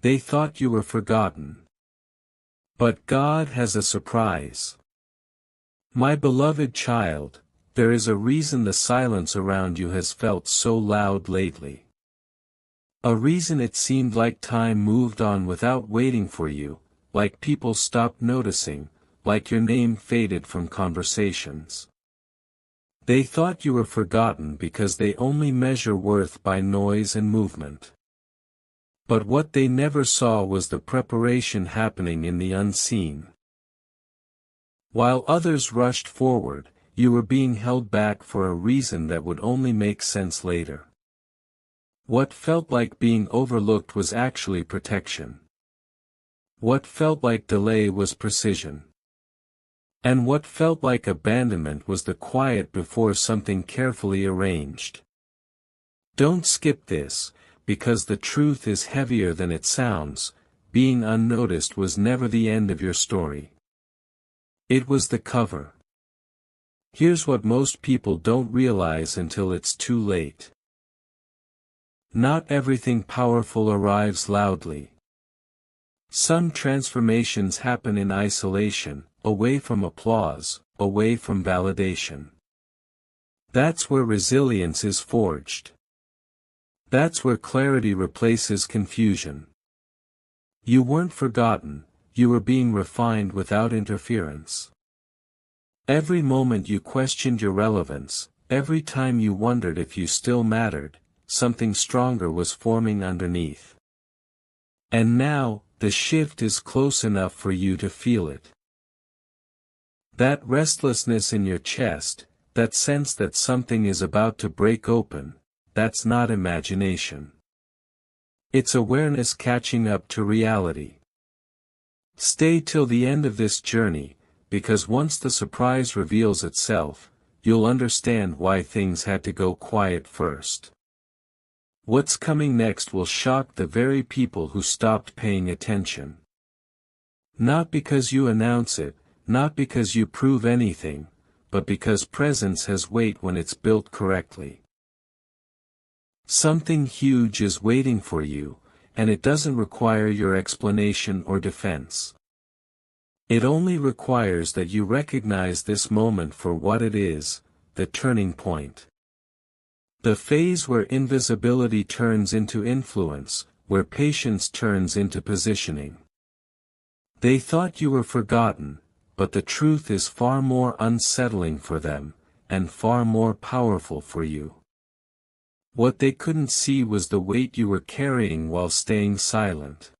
They thought you were forgotten. But God has a surprise. My beloved child, there is a reason the silence around you has felt so loud lately. A reason it seemed like time moved on without waiting for you, like people stopped noticing, like your name faded from conversations. They thought you were forgotten because they only measure worth by noise and movement. But what they never saw was the preparation happening in the unseen. While others rushed forward, you were being held back for a reason that would only make sense later. What felt like being overlooked was actually protection. What felt like delay was precision. And what felt like abandonment was the quiet before something carefully arranged. Don't skip this, because the truth is heavier than it sounds. Being unnoticed was never the end of your story. It was the cover. Here's what most people don't realize until it's too late. Not everything powerful arrives loudly. Some transformations happen in isolation, away from applause, away from validation. That's where resilience is forged. That's where clarity replaces confusion. You weren't forgotten, you were being refined without interference. Every moment you questioned your relevance, every time you wondered if you still mattered, something stronger was forming underneath. And now, the shift is close enough for you to feel it. That restlessness in your chest, that sense that something is about to break open, that's not imagination. It's awareness catching up to reality. Stay till the end of this journey, because once the surprise reveals itself, you'll understand why things had to go quiet first. What's coming next will shock the very people who stopped paying attention. Not because you announce it, not because you prove anything, but because presence has weight when it's built correctly. Something huge is waiting for you, and it doesn't require your explanation or defense. It only requires that you recognize this moment for what it is, the turning point. The phase where invisibility turns into influence, where patience turns into positioning. They thought you were forgotten, but the truth is far more unsettling for them, and far more powerful for you. What they couldn't see was the weight you were carrying while staying silent.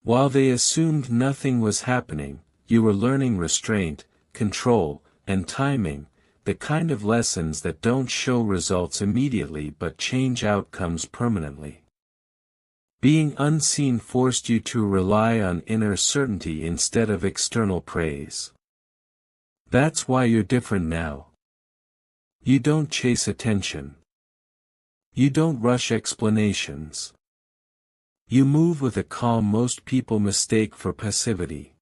While they assumed nothing was happening, you were learning restraint, control, and timing, the kind of lessons that don't show results immediately but change outcomes permanently. Being unseen forced you to rely on inner certainty instead of external praise. That's why you're different now. You don't chase attention. You don't rush explanations. You move with a calm most people mistake for passivity.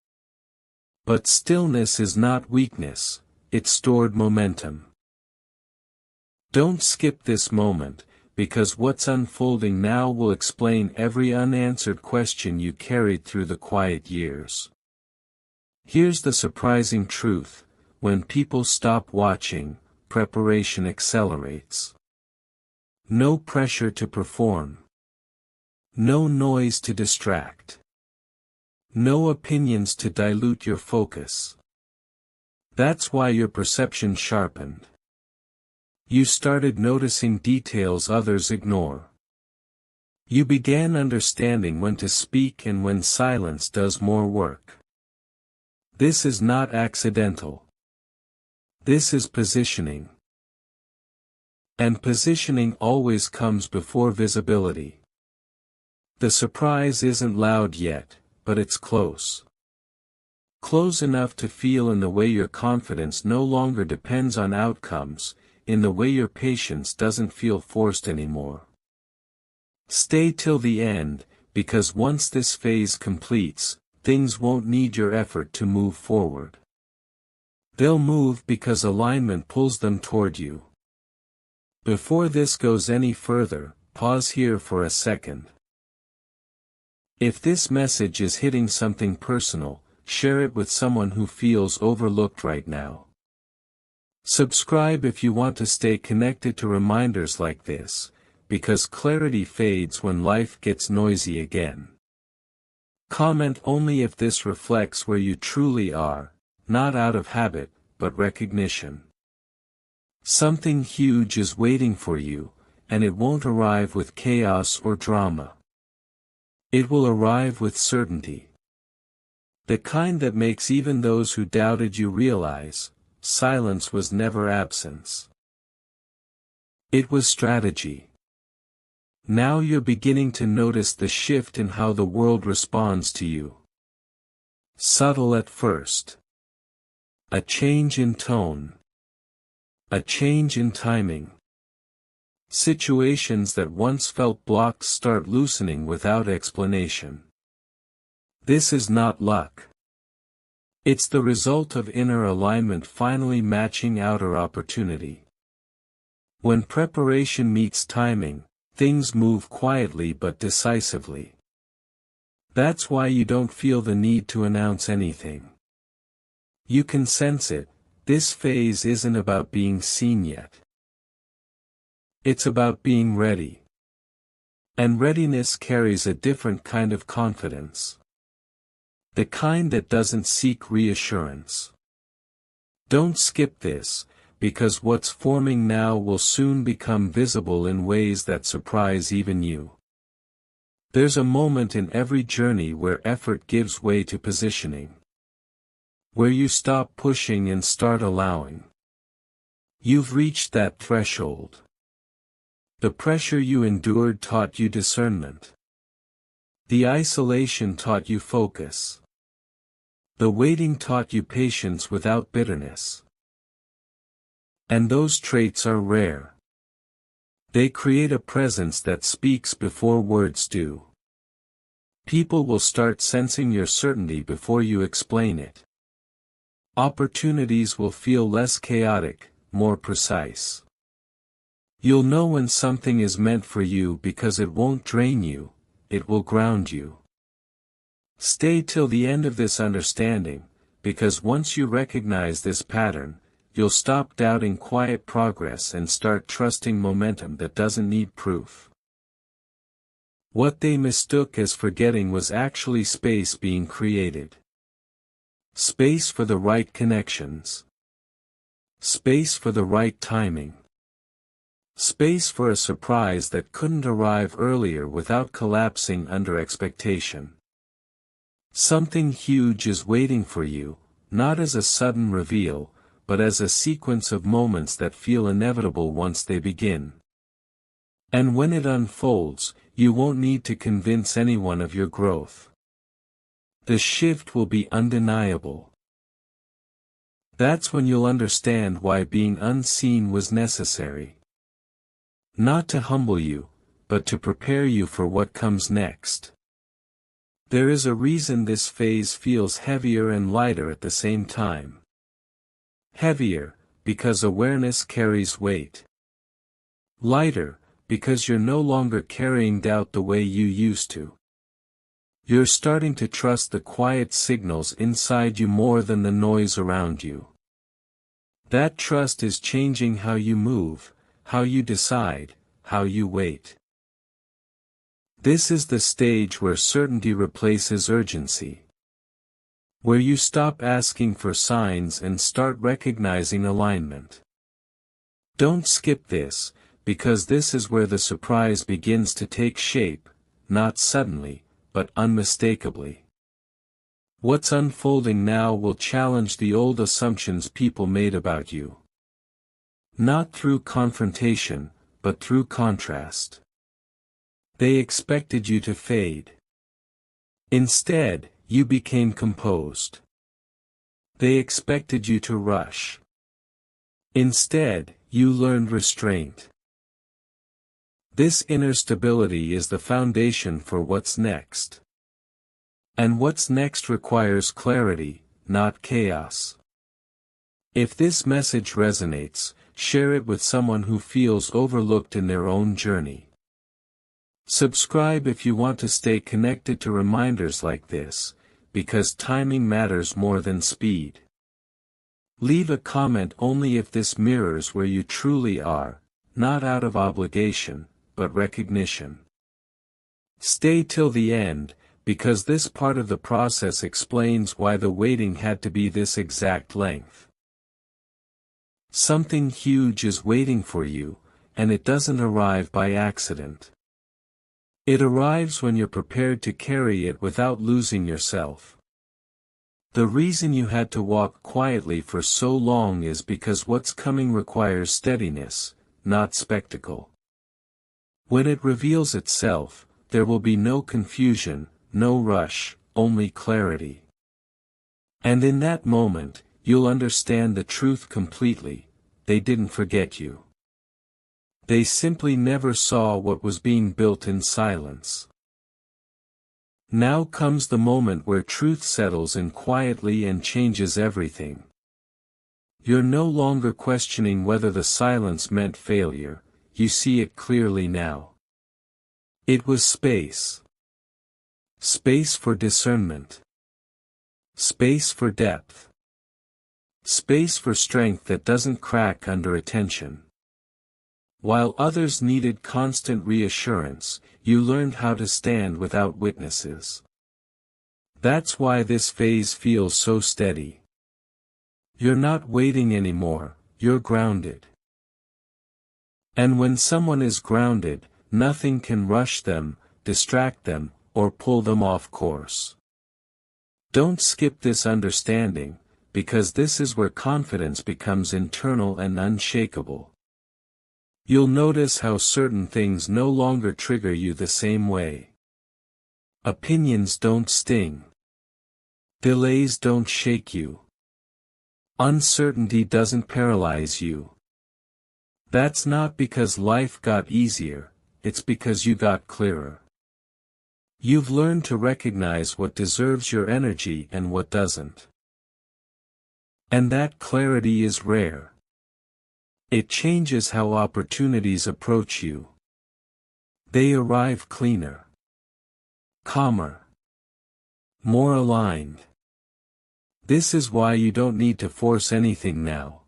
But stillness is not weakness, it's stored momentum. Don't skip this moment, because what's unfolding now will explain every unanswered question you carried through the quiet years. Here's the surprising truth: when people stop watching, preparation accelerates. No pressure to perform. No noise to distract. No opinions to dilute your focus. That's why your perception sharpened. You started noticing details others ignore. You began understanding when to speak and when silence does more work. This is not accidental. This is positioning. And positioning always comes before visibility. The surprise isn't loud yet, but it's close. Close enough to feel in the way your confidence no longer depends on outcomes, in the way your patience doesn't feel forced anymore. Stay till the end, because once this phase completes, things won't need your effort to move forward. They'll move because alignment pulls them toward you. Before this goes any further, pause here for a second. If this message is hitting something personal, share it with someone who feels overlooked right now. Subscribe if you want to stay connected to reminders like this, because clarity fades when life gets noisy again. Comment only if this reflects where you truly are, not out of habit, but recognition. Something huge is waiting for you, and it won't arrive with chaos or drama. It will arrive with certainty. The kind that makes even those who doubted you realize, silence was never absence. It was strategy. Now you're beginning to notice the shift in how the world responds to you. Subtle at first. A change in tone. A change in timing. Situations that once felt blocked start loosening without explanation. This is not luck. It's the result of inner alignment finally matching outer opportunity. When preparation meets timing, things move quietly but decisively. That's why you don't feel the need to announce anything. You can sense it. This phase isn't about being seen yet. It's about being ready. And readiness carries a different kind of confidence. The kind that doesn't seek reassurance. Don't skip this, because what's forming now will soon become visible in ways that surprise even you. There's a moment in every journey where effort gives way to positioning. Where you stop pushing and start allowing. You've reached that threshold. The pressure you endured taught you discernment. The isolation taught you focus. The waiting taught you patience without bitterness. And those traits are rare. They create a presence that speaks before words do. People will start sensing your certainty before you explain it. Opportunities will feel less chaotic, more precise. You'll know when something is meant for you because it won't drain you, it will ground you. Stay till the end of this understanding, because once you recognize this pattern, you'll stop doubting quiet progress and start trusting momentum that doesn't need proof. What they mistook as forgetting was actually space being created. Space for the right connections. Space for the right timing. Space for a surprise that couldn't arrive earlier without collapsing under expectation. Something huge is waiting for you, not as a sudden reveal, but as a sequence of moments that feel inevitable once they begin. And when it unfolds, you won't need to convince anyone of your growth. The shift will be undeniable. That's when you'll understand why being unseen was necessary. Not to humble you, but to prepare you for what comes next. There is a reason this phase feels heavier and lighter at the same time. Heavier, because awareness carries weight. Lighter, because you're no longer carrying doubt the way you used to. You're starting to trust the quiet signals inside you more than the noise around you. That trust is changing how you move, how you decide, how you wait. This is the stage where certainty replaces urgency. Where you stop asking for signs and start recognizing alignment. Don't skip this, because this is where the surprise begins to take shape, not suddenly, but unmistakably. What's unfolding now will challenge the old assumptions people made about you. Not through confrontation, but through contrast. They expected you to fade. Instead, you became composed. They expected you to rush. Instead, you learned restraint. This inner stability is the foundation for what's next. And what's next requires clarity, not chaos. If this message resonates, share it with someone who feels overlooked in their own journey. Subscribe if you want to stay connected to reminders like this, because timing matters more than speed. Leave a comment only if this mirrors where you truly are, not out of obligation, but recognition. Stay till the end, because this part of the process explains why the waiting had to be this exact length. Something huge is waiting for you, and it doesn't arrive by accident. It arrives when you're prepared to carry it without losing yourself. The reason you had to walk quietly for so long is because what's coming requires steadiness, not spectacle. When it reveals itself, there will be no confusion, no rush, only clarity. And in that moment, you'll understand the truth completely: they didn't forget you. They simply never saw what was being built in silence. Now comes the moment where truth settles in quietly and changes everything. You're no longer questioning whether the silence meant failure, you see it clearly now. It was space. Space for discernment. Space for depth. Space for strength that doesn't crack under attention. While others needed constant reassurance, you learned how to stand without witnesses. That's why this phase feels so steady. You're not waiting anymore, you're grounded. And when someone is grounded, nothing can rush them, distract them, or pull them off course. Don't skip this understanding, because this is where confidence becomes internal and unshakable. You'll notice how certain things no longer trigger you the same way. Opinions don't sting. Delays don't shake you. Uncertainty doesn't paralyze you. That's not because life got easier, it's because you got clearer. You've learned to recognize what deserves your energy and what doesn't. And that clarity is rare. It changes how opportunities approach you. They arrive cleaner, calmer, more aligned. This is why you don't need to force anything now.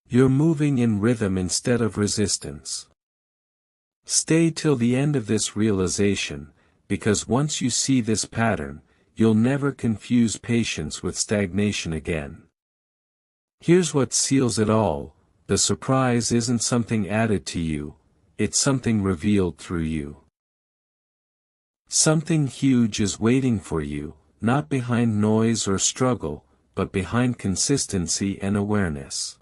You're moving in rhythm instead of resistance. Stay till the end of this realization, because once you see this pattern, you'll never confuse patience with stagnation again. Here's what seals it all: the surprise isn't something added to you, it's something revealed through you. Something huge is waiting for you, not behind noise or struggle, but behind consistency and awareness.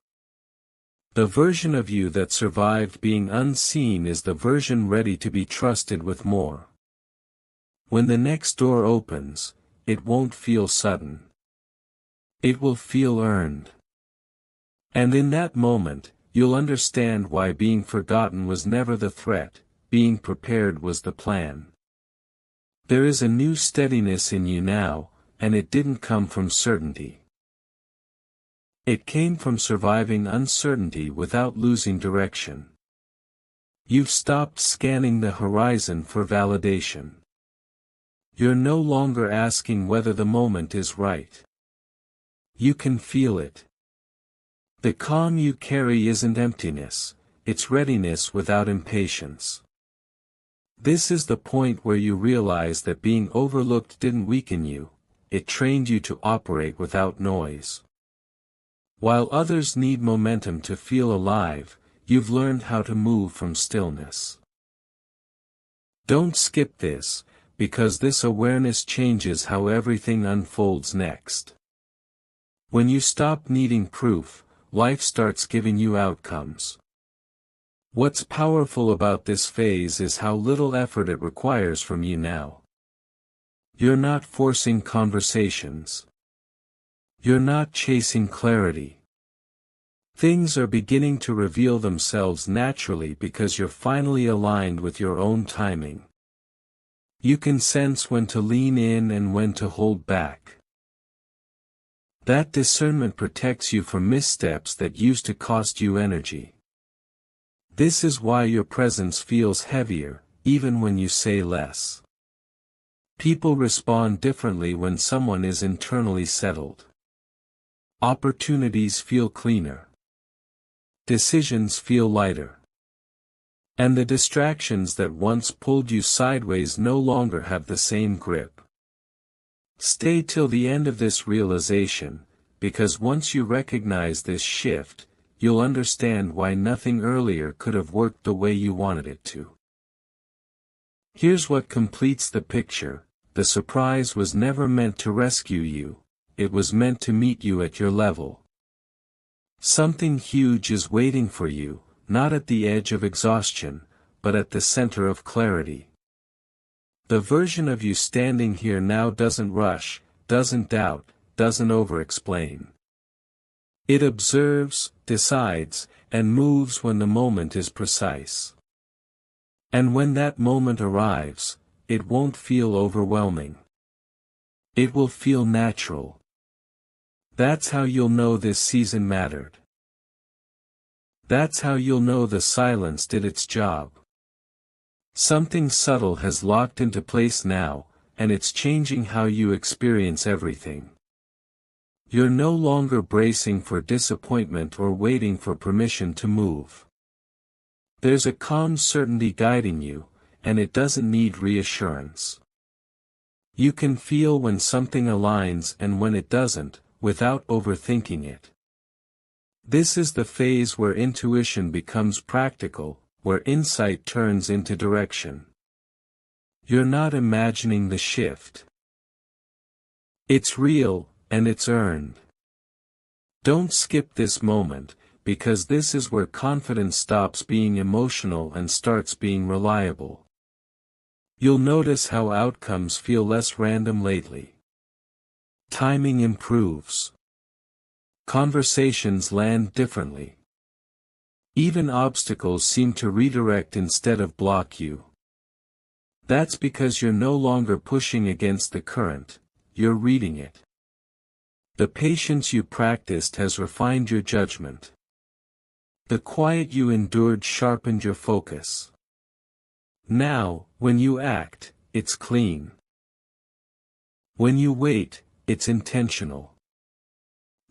The version of you that survived being unseen is the version ready to be trusted with more. When the next door opens, it won't feel sudden. It will feel earned. And in that moment, you'll understand why being forgotten was never the threat, being prepared was the plan. There is a new steadiness in you now, and it didn't come from certainty. It came from surviving uncertainty without losing direction. You've stopped scanning the horizon for validation. You're no longer asking whether the moment is right. You can feel it. The calm you carry isn't emptiness, it's readiness without impatience. This is the point where you realize that being overlooked didn't weaken you, it trained you to operate without noise. While others need momentum to feel alive, you've learned how to move from stillness. Don't skip this, because this awareness changes how everything unfolds next. When you stop needing proof, life starts giving you outcomes. What's powerful about this phase is how little effort it requires from you now. You're not forcing conversations. You're not chasing clarity. Things are beginning to reveal themselves naturally because you're finally aligned with your own timing. You can sense when to lean in and when to hold back. That discernment protects you from missteps that used to cost you energy. This is why your presence feels heavier, even when you say less. People respond differently when someone is internally settled. Opportunities feel cleaner. Decisions feel lighter. And the distractions that once pulled you sideways no longer have the same grip. Stay till the end of this realization, because once you recognize this shift, you'll understand why nothing earlier could have worked the way you wanted it to. Here's what completes the picture: the surprise was never meant to rescue you, it was meant to meet you at your level. Something huge is waiting for you, not at the edge of exhaustion, but at the center of clarity. The version of you standing here now doesn't rush, doesn't doubt, doesn't over-explain. It observes, decides, and moves when the moment is precise. And when that moment arrives, it won't feel overwhelming. It will feel natural. That's how you'll know this season mattered. That's how you'll know the silence did its job. Something subtle has locked into place now, and it's changing how you experience everything. You're no longer bracing for disappointment or waiting for permission to move. There's a calm certainty guiding you, and it doesn't need reassurance. You can feel when something aligns and when it doesn't, without overthinking it. This is the phase where intuition becomes practical, where insight turns into direction. You're not imagining the shift. It's real, and it's earned. Don't skip this moment, because this is where confidence stops being emotional and starts being reliable. You'll notice how outcomes feel less random lately. Timing improves. Conversations land differently. Even obstacles seem to redirect instead of block you. That's because you're no longer pushing against the current, you're reading it. The patience you practiced has refined your judgment. The quiet you endured sharpened your focus. Now, when you act, it's clean. When you wait, it's intentional.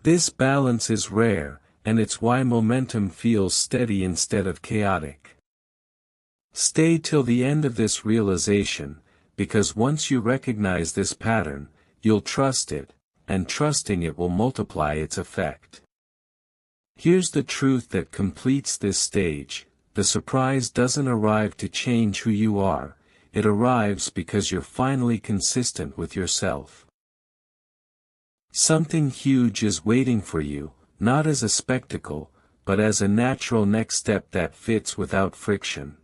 This balance is rare, and it's why momentum feels steady instead of chaotic. Stay till the end of this realization, because once you recognize this pattern, you'll trust it, and trusting it will multiply its effect. Here's the truth that completes this stage: the surprise doesn't arrive to change who you are, it arrives because you're finally consistent with yourself. Something huge is waiting for you, not as a spectacle, but as a natural next step that fits without friction.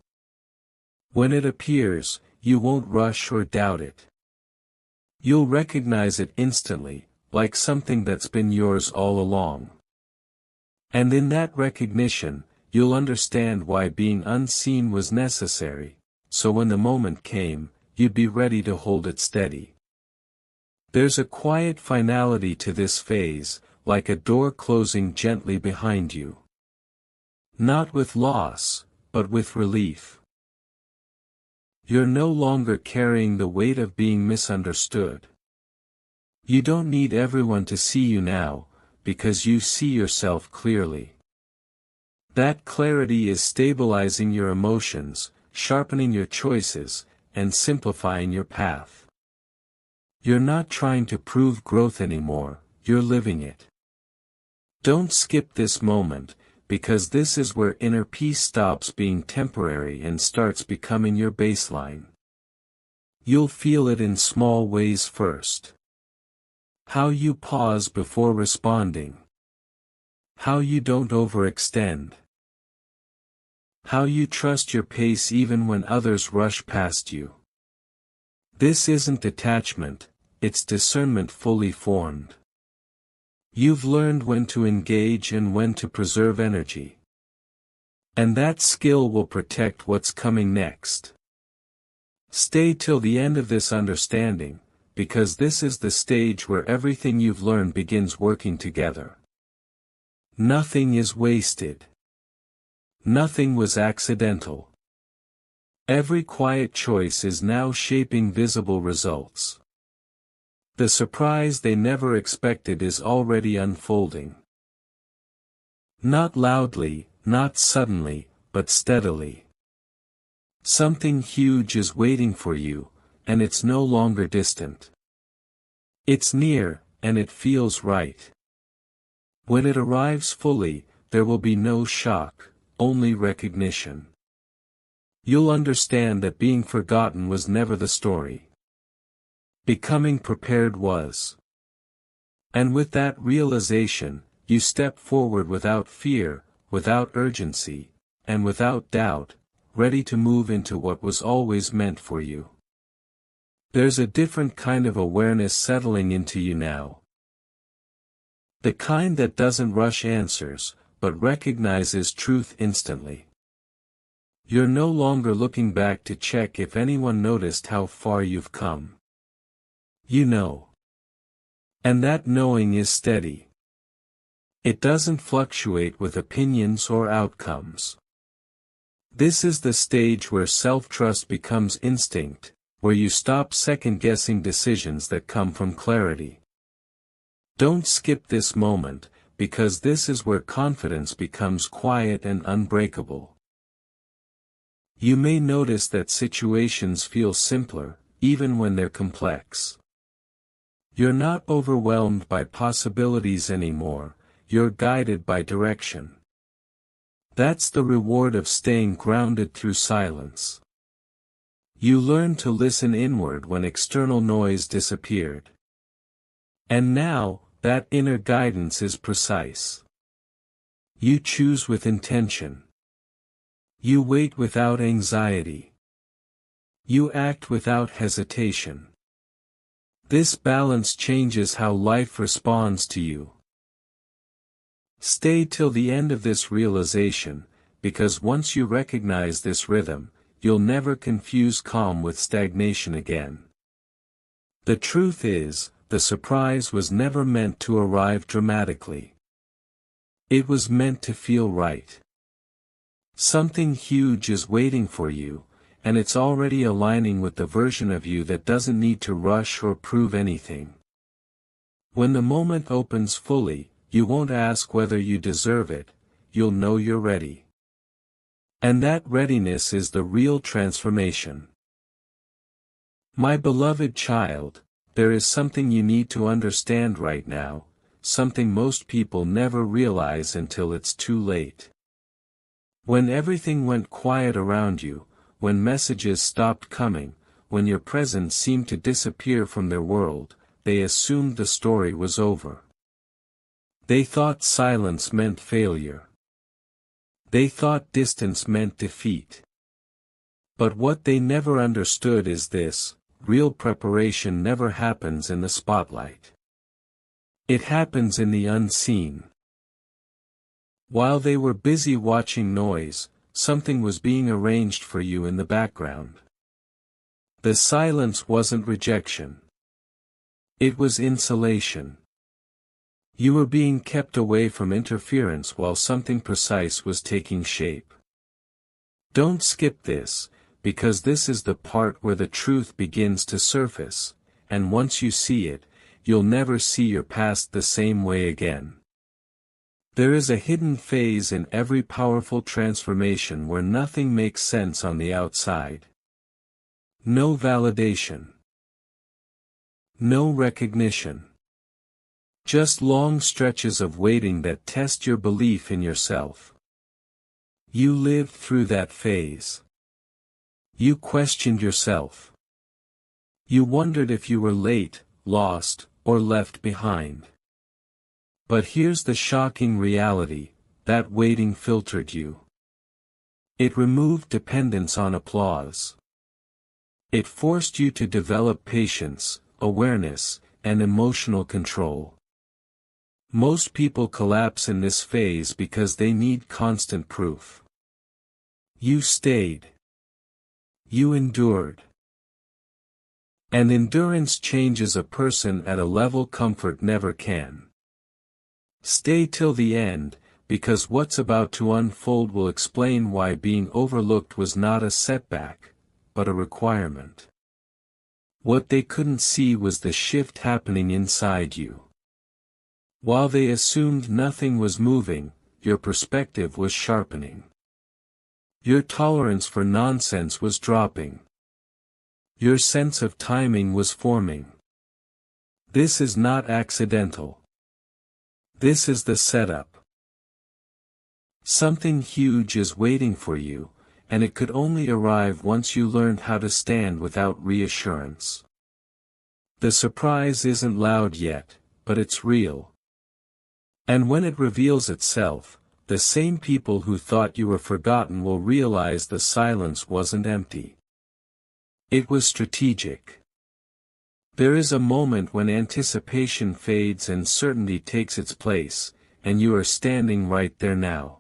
When it appears, you won't rush or doubt it. You'll recognize it instantly, like something that's been yours all along. And in that recognition, you'll understand why being unseen was necessary, so when the moment came, you'd be ready to hold it steady. There's a quiet finality to this phase, like a door closing gently behind you. Not with loss, but with relief. You're no longer carrying the weight of being misunderstood. You don't need everyone to see you now, because you see yourself clearly. That clarity is stabilizing your emotions, sharpening your choices, and simplifying your path. You're not trying to prove growth anymore, you're living it. Don't skip this moment, because this is where inner peace stops being temporary and starts becoming your baseline. You'll feel it in small ways first. How you pause before responding. How you don't overextend. How you trust your pace even when others rush past you. This isn't detachment, it's discernment fully formed. You've learned when to engage and when to preserve energy. And that skill will protect what's coming next. Stay till the end of this understanding, because this is the stage where everything you've learned begins working together. Nothing is wasted. Nothing was accidental. Every quiet choice is now shaping visible results. The surprise they never expected is already unfolding. Not loudly, not suddenly, but steadily. Something huge is waiting for you, and it's no longer distant. It's near, and it feels right. When it arrives fully, there will be no shock, only recognition. You'll understand that being forgotten was never the story. Becoming prepared was. And with that realization, you step forward without fear, without urgency, and without doubt, ready to move into what was always meant for you. There's a different kind of awareness settling into you now. The kind that doesn't rush answers, but recognizes truth instantly. You're no longer looking back to check if anyone noticed how far you've come. You know. And that knowing is steady. It doesn't fluctuate with opinions or outcomes. This is the stage where self-trust becomes instinct, where you stop second-guessing decisions that come from clarity. Don't skip this moment, because this is where confidence becomes quiet and unbreakable. You may notice that situations feel simpler, even when they're complex. You're not overwhelmed by possibilities anymore, you're guided by direction. That's the reward of staying grounded through silence. You learn to listen inward when external noise disappeared. And now, that inner guidance is precise. You choose with intention. You wait without anxiety. You act without hesitation. This balance changes how life responds to you. Stay till the end of this realization, because once you recognize this rhythm, you'll never confuse calm with stagnation again. The truth is, the surprise was never meant to arrive dramatically. It was meant to feel right. Something huge is waiting for you, and it's already aligning with the version of you that doesn't need to rush or prove anything. When the moment opens fully, you won't ask whether you deserve it, you'll know you're ready. And that readiness is the real transformation. My beloved child, there is something you need to understand right now, something most people never realize until it's too late. When everything went quiet around you, when messages stopped coming, when your presence seemed to disappear from their world, they assumed the story was over. They thought silence meant failure. They thought distance meant defeat. But what they never understood is this: real preparation never happens in the spotlight. It happens in the unseen. While they were busy watching noise, something was being arranged for you in the background. The silence wasn't rejection. It was insulation. You were being kept away from interference while something precise was taking shape. Don't skip this, because this is the part where the truth begins to surface, and once you see it, you'll never see your past the same way again. There is a hidden phase in every powerful transformation where nothing makes sense on the outside. No validation. No recognition. Just long stretches of waiting that test your belief in yourself. You lived through that phase. You questioned yourself. You wondered if you were late, lost, or left behind. But here's the shocking reality: that waiting filtered you. It removed dependence on applause. It forced you to develop patience, awareness, and emotional control. Most people collapse in this phase because they need constant proof. You stayed. You endured. And endurance changes a person at a level comfort never can. Stay till the end, because what's about to unfold will explain why being overlooked was not a setback, but a requirement. What they couldn't see was the shift happening inside you. While they assumed nothing was moving, your perspective was sharpening. Your tolerance for nonsense was dropping. Your sense of timing was forming. This is not accidental. This is the setup. Something huge is waiting for you, and it could only arrive once you learned how to stand without reassurance. The surprise isn't loud yet, but it's real. And when it reveals itself, the same people who thought you were forgotten will realize the silence wasn't empty. It was strategic. There is a moment when anticipation fades and certainty takes its place, and you are standing right there now.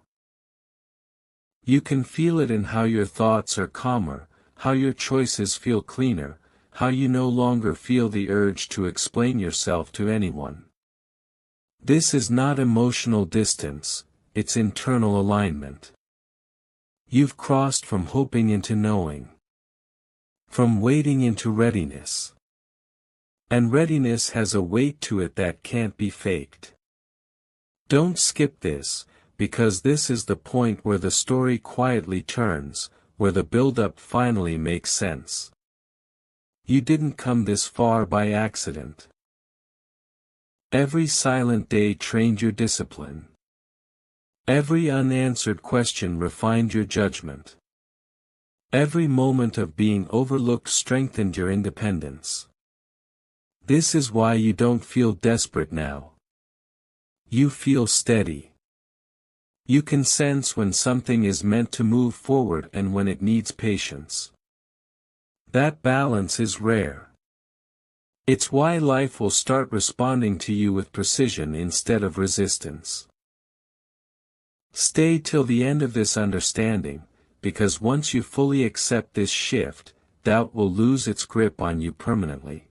You can feel it in how your thoughts are calmer, how your choices feel cleaner, how you no longer feel the urge to explain yourself to anyone. This is not emotional distance, it's internal alignment. You've crossed from hoping into knowing. From waiting into readiness. And readiness has a weight to it that can't be faked. Don't skip this, because this is the point where the story quietly turns, where the build-up finally makes sense. You didn't come this far by accident. Every silent day trained your discipline. Every unanswered question refined your judgment. Every moment of being overlooked strengthened your independence. This is why you don't feel desperate now. You feel steady. You can sense when something is meant to move forward and when it needs patience. That balance is rare. It's why life will start responding to you with precision instead of resistance. Stay till the end of this understanding, because once you fully accept this shift, doubt will lose its grip on you permanently.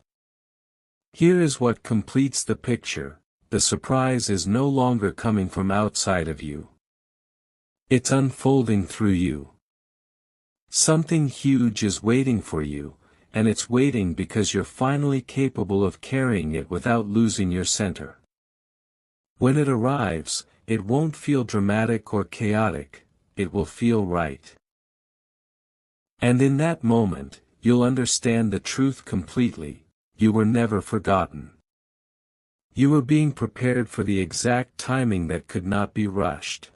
Here is what completes the picture: the surprise is no longer coming from outside of you. It's unfolding through you. Something huge is waiting for you, and it's waiting because you're finally capable of carrying it without losing your center. When it arrives, it won't feel dramatic or chaotic, it will feel right. And in that moment, you'll understand the truth completely: you were never forgotten. You were being prepared for the exact timing that could not be rushed.